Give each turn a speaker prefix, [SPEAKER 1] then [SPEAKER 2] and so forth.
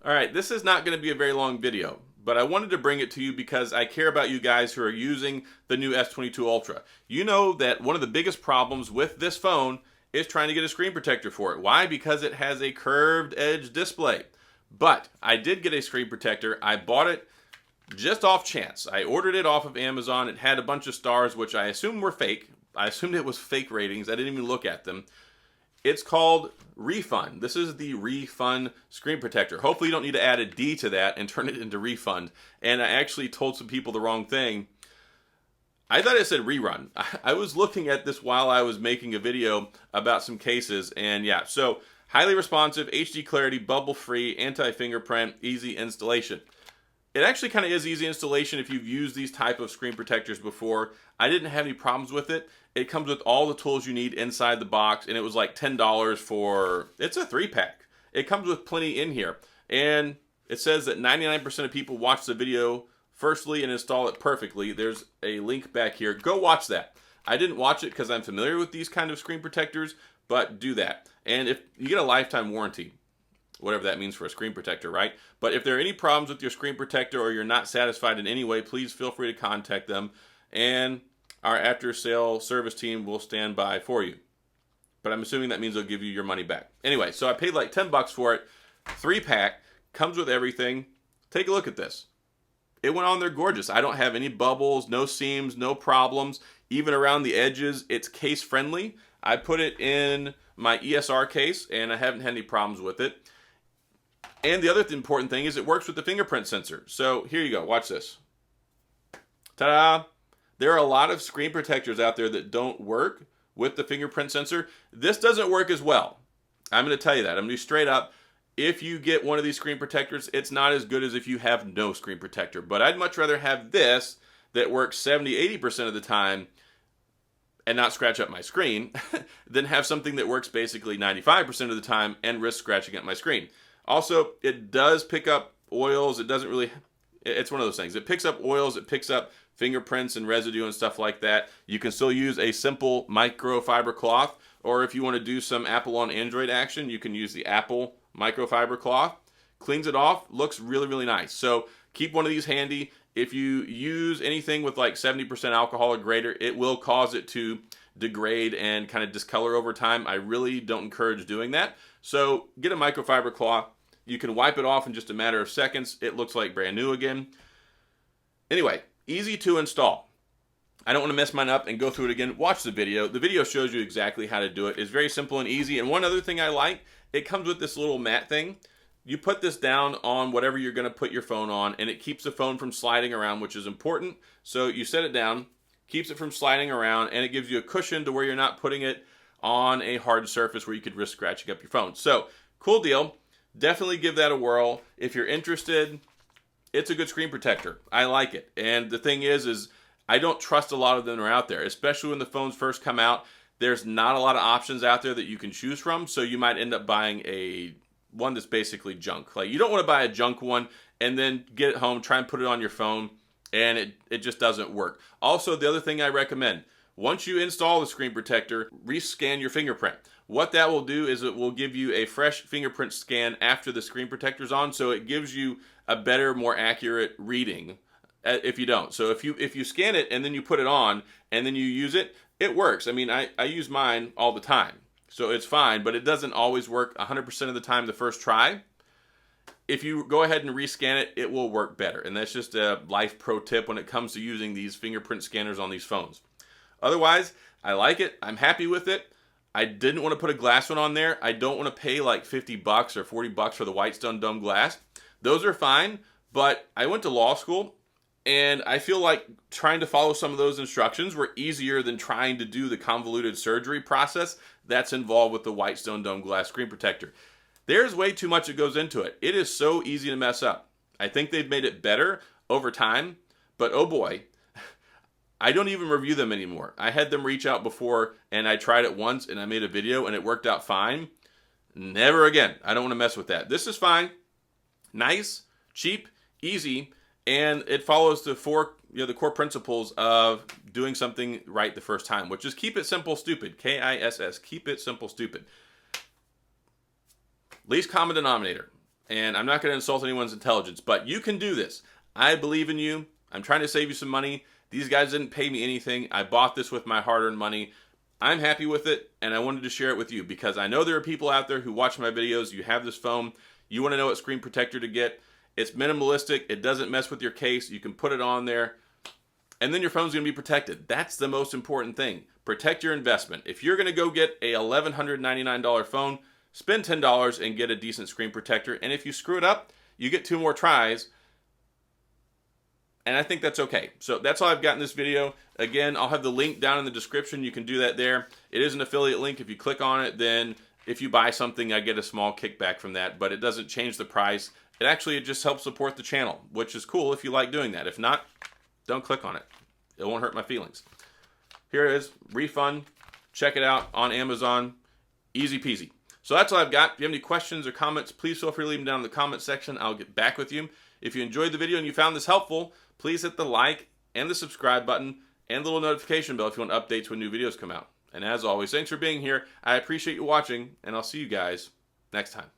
[SPEAKER 1] All right, this is not going to be a very long video, but I wanted to bring it to you because I care about you guys who are using the new S22 Ultra. You know that one of the biggest problems with this phone is trying to get a screen protector for it. Why? Because it has a curved edge display. But I did get a screen protector. I bought it just off chance. I ordered it off of Amazon. It had a bunch of stars, which I assumed were fake. I assumed it was fake ratings. I didn't even look at them. It's called Refund. This is the Refund screen protector. Hopefully you don't need to add a D to that and turn it into Refund. And I actually told some people the wrong thing. I thought it said Rerun. I was looking at this while I was making a video about some cases, and yeah, so highly responsive, HD clarity, bubble-free, anti-fingerprint, easy installation. It actually kind of is easy installation if you've used these type of screen protectors before. I didn't have any problems with it. It comes with all the tools you need inside the box, and it was like $10 for, it's a 3-pack. It comes with plenty in here. And it says that 99% of people watch the video firstly and install it perfectly. There's a link back here. Go watch that. I didn't watch it because I'm familiar with these kind of screen protectors, but do that. And if you get a lifetime warranty, whatever that means for a screen protector, right? But if there are any problems with your screen protector or you're not satisfied in any way, please feel free to contact them. And our after-sale service team will stand by for you. But I'm assuming that means they'll give you your money back. Anyway, so I paid like 10 bucks for it. 3-pack, comes with everything. Take a look at this. It went on there gorgeous. I don't have any bubbles, no seams, no problems. Even around the edges, it's case friendly. I put it in my ESR case and I haven't had any problems with it. And the other important thing is it works with the fingerprint sensor. So here you go, watch this. Ta-da! There are a lot of screen protectors out there that don't work with the fingerprint sensor. This doesn't work as well. I'm going to tell you that. I'm going to be straight up. If you get one of these screen protectors, it's not as good as if you have no screen protector. But I'd much rather have this that works 70-80% of the time and not scratch up my screen than have something that works basically 95% of the time and risk scratching up my screen. Also, it does pick up oils. It doesn't really, it's one of those things. It picks up oils, it picks up fingerprints and residue and stuff like that. You can still use a simple microfiber cloth, or if you want to do some Apple on Android action, you can use the Apple microfiber cloth. Cleans it off, looks really, really nice. So keep one of these handy. If you use anything with like 70% alcohol or greater, it will cause it to degrade and kind of discolor over time. I really don't encourage doing that. So get a microfiber cloth. You can wipe it off in just a matter of seconds. It looks like brand new again. Anyway, easy to install. I don't want to mess mine up and go through it again. Watch the video. The video shows you exactly how to do it. It's very simple and easy. And one other thing I like, it comes with this little mat thing. You put this down on whatever you're going to put your phone on, and it keeps the phone from sliding around, which is important. So you set it down, keeps it from sliding around, and it gives you a cushion to where you're not putting it on a hard surface where you could risk scratching up your phone. So, cool deal. Definitely give that a whirl. If you're interested, it's a good screen protector. I like it. And the thing is I don't trust a lot of them that are out there, especially when the phones first come out. There's not a lot of options out there that you can choose from, so you might end up buying one that's basically junk. Like, you don't want to buy a junk one and then get it home, try and put it on your phone, and it just doesn't work. Also, the other thing I recommend, once you install the screen protector, rescan your fingerprint. What that will do is it will give you a fresh fingerprint scan after the screen protector's on, so it gives you a better, more accurate reading if you don't. So if you scan it and then you put it on and then you use it, it works. I mean, I use mine all the time, so it's fine, but it doesn't always work 100% of the time the first try. If you go ahead and rescan it, it will work better. And that's just a life pro tip when it comes to using these fingerprint scanners on these phones. Otherwise, I like it. I'm happy with it. I didn't want to put a glass one on there. I don't want to pay like 50 bucks or 40 bucks for the Whitestone Dome glass. Those are fine, but I went to law school, and I feel like trying to follow some of those instructions were easier than trying to do the convoluted surgery process that's involved with the Whitestone Dome glass screen protector. There's way too much that goes into it. It is so easy to mess up. I think they've made it better over time, but oh boy, I don't even review them anymore. I had them reach out before, and I tried it once, and I made a video, and it worked out fine. Never again. I don't want to mess with that. This is fine. Nice, cheap, easy, and it follows the core principles of doing something right the first time, which is keep it simple, stupid. KISS. Keep it simple, stupid. Least common denominator. and I'm not going to insult anyone's intelligence, but you can do this. I believe in you. I'm trying to save you some money. These guys didn't pay me anything. I bought this with my hard-earned money. I'm happy with it, and I wanted to share it with you because I know there are people out there who watch my videos. You have this phone. You want to know what screen protector to get. It's minimalistic. It doesn't mess with your case. You can put it on there, and then your phone's going to be protected. That's the most important thing. Protect your investment. If you're going to go get a $1,199 phone, spend $10 and get a decent screen protector, and if you screw it up, you get 2 more tries, and I think that's okay. So that's all I've got in this video. Again, I'll have the link down in the description. You can do that there. It is an affiliate link. If you click on it, then if you buy something, I get a small kickback from that, but it doesn't change the price. It just helps support the channel, which is cool if you like doing that. If not, don't click on it. It won't hurt my feelings. Here it is, refund. Check it out on Amazon. Easy peasy. So that's all I've got. If you have any questions or comments, please feel free to leave them down in the comment section. I'll get back with you. If you enjoyed the video and you found this helpful, please hit the like and the subscribe button and the little notification bell if you want updates when new videos come out. And as always, thanks for being here. I appreciate you watching, and I'll see you guys next time.